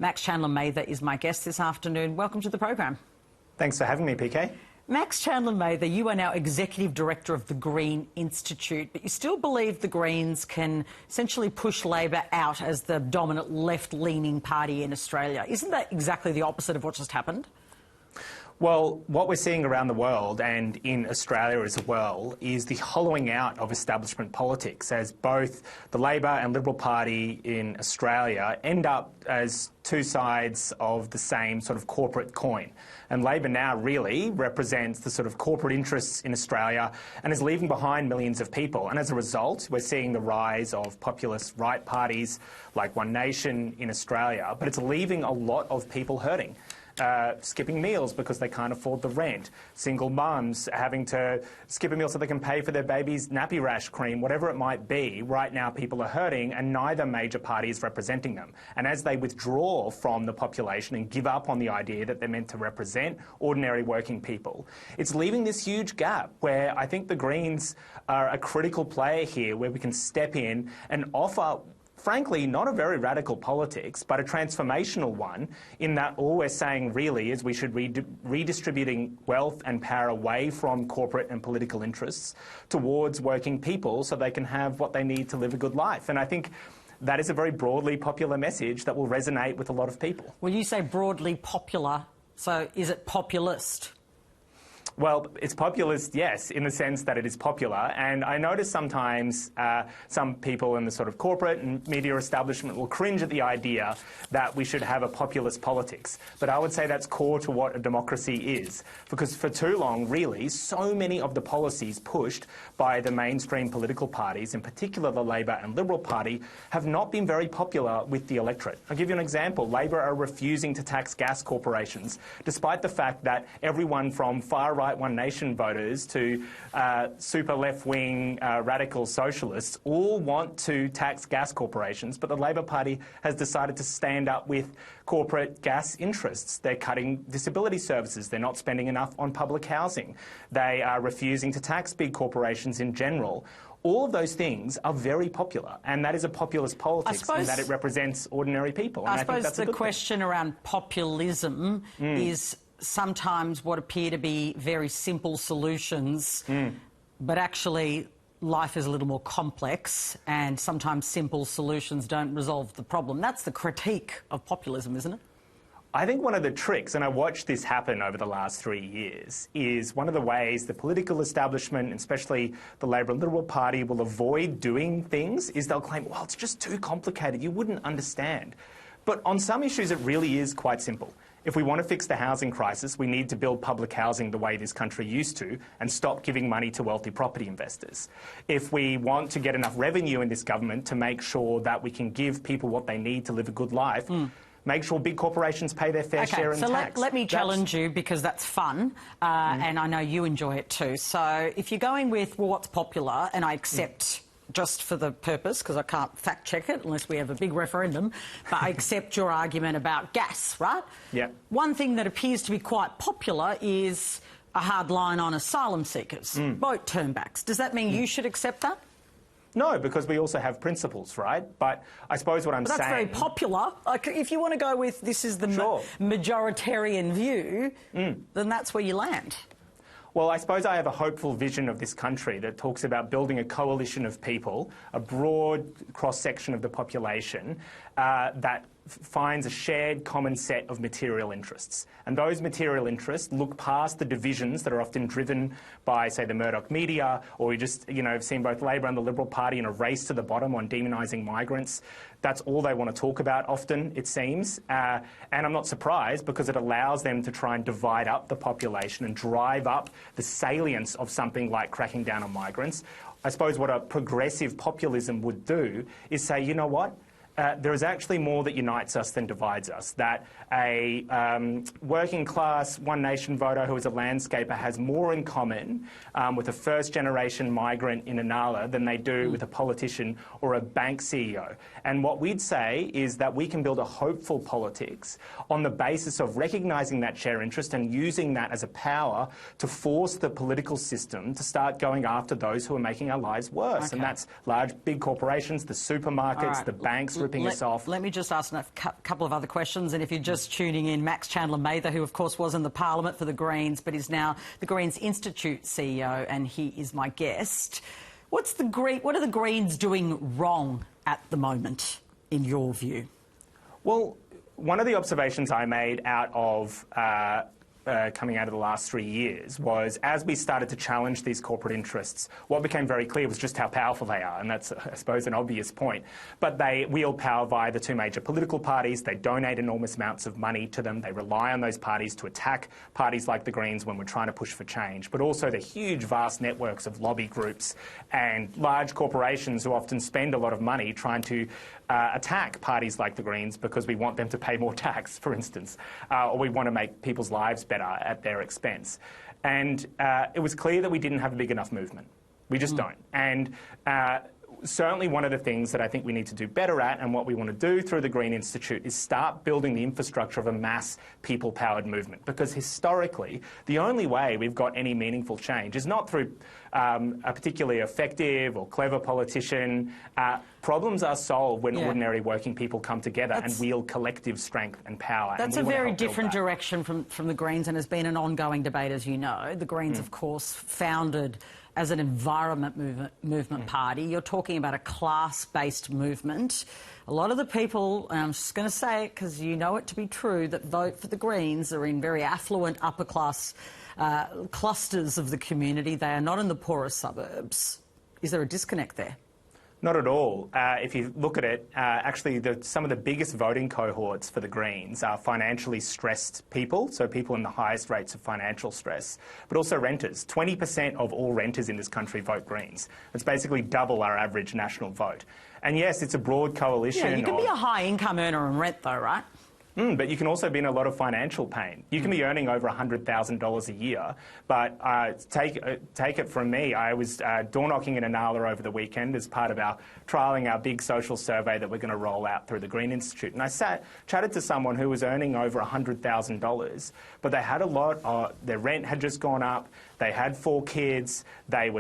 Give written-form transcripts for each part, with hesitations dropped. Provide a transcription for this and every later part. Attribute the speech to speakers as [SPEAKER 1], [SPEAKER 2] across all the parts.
[SPEAKER 1] Max Chandler-Mather is my guest this afternoon. Welcome to the program.
[SPEAKER 2] Thanks for having me, PK.
[SPEAKER 1] Max Chandler-Mather, you are now Executive Director of the Green Institute, but you still believe the Greens can essentially push Labor out as the dominant left-leaning party in Australia. Isn't that exactly the opposite of what just happened?
[SPEAKER 2] Well, what we're seeing around the world and in Australia as well is the hollowing out of establishment politics, as both the Labor and Liberal Party in Australia end up as two sides of the same sort of corporate coin. And Labor now really represents the sort of corporate interests in Australia and is leaving behind millions of people. And as a result, we're seeing the rise of populist right parties like One Nation in Australia, but it's leaving a lot of people hurting. Skipping meals because they can't afford the rent, single mums having to skip a meal so they can pay for their baby's nappy rash cream, whatever it might be. Right now people are hurting and neither major party is representing them. And as they withdraw from the population and give up on the idea that they're meant to represent ordinary working people, it's leaving this huge gap where I think the Greens are a critical player here, where we can step in and offer, frankly, not a very radical politics, but a transformational one, in that all we're saying really is we should redistributing wealth and power away from corporate and political interests towards working people so they can have what they need to live a good life. And I think that is a very broadly popular message that will resonate with a lot of people.
[SPEAKER 1] Well, you say broadly popular, so is it populist?
[SPEAKER 2] Well, it's populist, yes, in the sense that it is popular. And I notice sometimes some people in the sort of corporate and media establishment will cringe at the idea that we should have a populist politics. But I would say that's core to what a democracy is. Because for too long, really, so many of the policies pushed by the mainstream political parties, in particular the Labor and Liberal Party, have not been very popular with the electorate. I'll give you an example. Labor are refusing to tax gas corporations, despite the fact that everyone from far-right One Nation voters to super left-wing radical socialists all want to tax gas corporations, but the Labor Party has decided to stand up with corporate gas interests. They're cutting disability services. They're not spending enough on public housing. They are refusing to tax big corporations in general. All of those things are very popular, and that is a populist politics in that it represents ordinary people. And
[SPEAKER 1] I suppose the question around populism is sometimes what appear to be very simple solutions, but actually life is a little more complex, and sometimes simple solutions don't resolve the problem. That's the critique of populism, isn't it?
[SPEAKER 2] I think one of the tricks, and I watched this happen over the last 3 years, is one of the ways the political establishment, especially the Labor and Liberal Party, will avoid doing things is they'll claim, well, it's just too complicated, you wouldn't understand. But on some issues, it really is quite simple. If we want to fix the housing crisis, we need to build public housing the way this country used to and stop giving money to wealthy property investors. If we want to get enough revenue in this government to make sure that we can give people what they need to live a good life, make sure big corporations pay their fair share in tax.
[SPEAKER 1] So let me challenge you, because that's fun, and I know you enjoy it too. So if you're going with, well, what's popular, and I accept just for the purpose, because I can't fact-check it unless we have a big referendum, but I accept your argument about gas, right?
[SPEAKER 2] Yeah.
[SPEAKER 1] One thing that appears to be quite popular is a hard line on asylum seekers, boat turnbacks. Does that mean you should accept that?
[SPEAKER 2] No, because we also have principles, right? But I suppose what I'm saying...
[SPEAKER 1] That's very popular. Like, if you want to go with this is the majoritarian view, then that's where you land.
[SPEAKER 2] Well, I suppose I have a hopeful vision of this country that talks about building a coalition of people, a broad cross-section of the population that finds a shared common set of material interests. And those material interests look past the divisions that are often driven by, say, the Murdoch media, or we just, have seen both Labor and the Liberal Party in a race to the bottom on demonising migrants. That's all they want to talk about often, it seems. And I'm not surprised, because it allows them to try and divide up the population and drive up the salience of something like cracking down on migrants. I suppose what a progressive populism would do is say, you know what? There is actually more that unites us than divides us, that a working-class One Nation voter who is a landscaper has more in common with a first-generation migrant in Inala than they do with a politician or a bank CEO. And what we'd say is that we can build a hopeful politics on the basis of recognising that shared interest and using that as a power to force the political system to start going after those who are making our lives worse. Okay. And that's large, big corporations, the supermarkets, the banks, ripping us off.
[SPEAKER 1] Let me just ask a couple of other questions, and if you're just tuning in, Max Chandler-Mather, who of course was in the Parliament for the Greens, but is now the Greens Institute CEO, and he is my guest. What are the Greens doing wrong at the moment, in your view?
[SPEAKER 2] Well, one of the observations I made out of coming out of the last 3 years was, as we started to challenge these corporate interests, what became very clear was just how powerful they are, and that's, I suppose, an obvious point. But they wield power via the two major political parties. They donate enormous amounts of money to them. They rely on those parties to attack parties like the Greens when we're trying to push for change, but also the huge, vast networks of lobby groups and large corporations who often spend a lot of money trying to attack parties like the Greens because we want them to pay more tax, for instance, or we want to make people's lives better at their expense. And it was clear that we didn't have a big enough movement. We just don't. And certainly one of the things that I think we need to do better at, and what we want to do through the Green Institute, is start building the infrastructure of a mass people-powered movement. Because historically, the only way we've got any meaningful change is not through a particularly effective or clever politician. Problems are solved when ordinary working people come together and wield collective strength and power.
[SPEAKER 1] That's a very different direction from the Greens, and has been an ongoing debate, as you know. The Greens, of course, founded as an environment movement party. You're talking about a class-based movement. A lot of the people, and I'm just going to say it because you know it to be true, that vote for the Greens are in very affluent upper-class clusters of the community. They are not in the poorest suburbs. Is there a disconnect there?
[SPEAKER 2] Not at all. If you look at it, actually some of the biggest voting cohorts for the Greens are financially stressed people, so people in the highest rates of financial stress, but also renters. 20% of all renters in this country vote Greens. It's basically double our average national vote. And yes, it's a broad coalition.
[SPEAKER 1] Yeah, you can be a high-income earner and rent, though, right?
[SPEAKER 2] But you can also be in a lot of financial pain. You can be earning over $100,000 a year, but take it from me. I was door knocking in Inala over the weekend as part of trialling our big social survey that we're going to roll out through the Green Institute. And I chatted to someone who was earning over $100,000, but they had a lot. Their rent had just gone up. They had 4 kids. They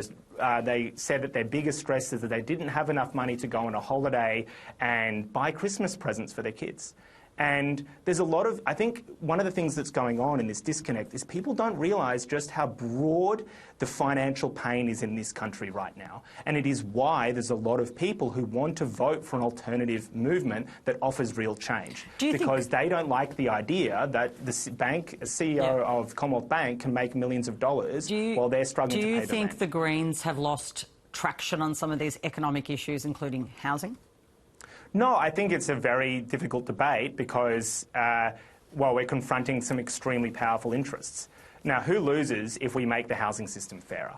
[SPEAKER 2] said that their biggest stress is that they didn't have enough money to go on a holiday and buy Christmas presents for their kids. And there's a lot of, I think one of the things that's going on in this disconnect is people don't realise just how broad the financial pain is in this country right now. And it is why there's a lot of people who want to vote for an alternative movement that offers real change. Because they don't like the idea that the CEO of Commonwealth Bank can make millions of dollars while they're struggling to pay the rent.
[SPEAKER 1] Do you think the Greens have lost traction on some of these economic issues, including housing?
[SPEAKER 2] No, I think it's a very difficult debate because, we're confronting some extremely powerful interests. Now, who loses if we make the housing system fairer?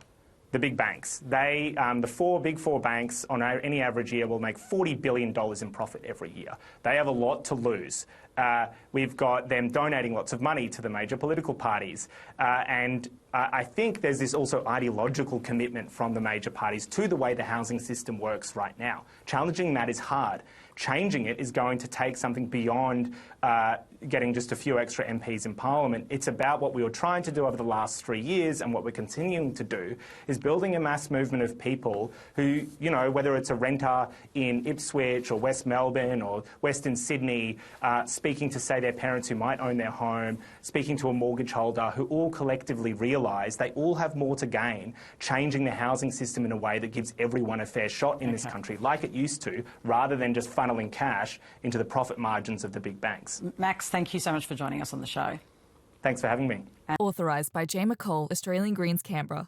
[SPEAKER 2] The big banks. The big four banks on any average year will make $40 billion in profit every year. They have a lot to lose. We've got them donating lots of money to the major political parties. And I think there's this also ideological commitment from the major parties to the way the housing system works right now. Challenging that is hard. Changing it is going to take something beyond getting just a few extra MPs in Parliament. It's about what we were trying to do over the last 3 years, and what we're continuing to do is building a mass movement of people who, whether it's a renter in Ipswich or West Melbourne or Western Sydney, speaking to, say, their parents who might own their home, speaking to a mortgage holder, who all collectively realise they all have more to gain changing the housing system in a way that gives everyone a fair shot in this country, like it used to, rather than just funneling cash into the profit margins of the big banks.
[SPEAKER 1] Max, thank you so much for joining us on the show.
[SPEAKER 2] Thanks for having me.
[SPEAKER 3] Authorised by J. McCall, Australian Greens, Canberra.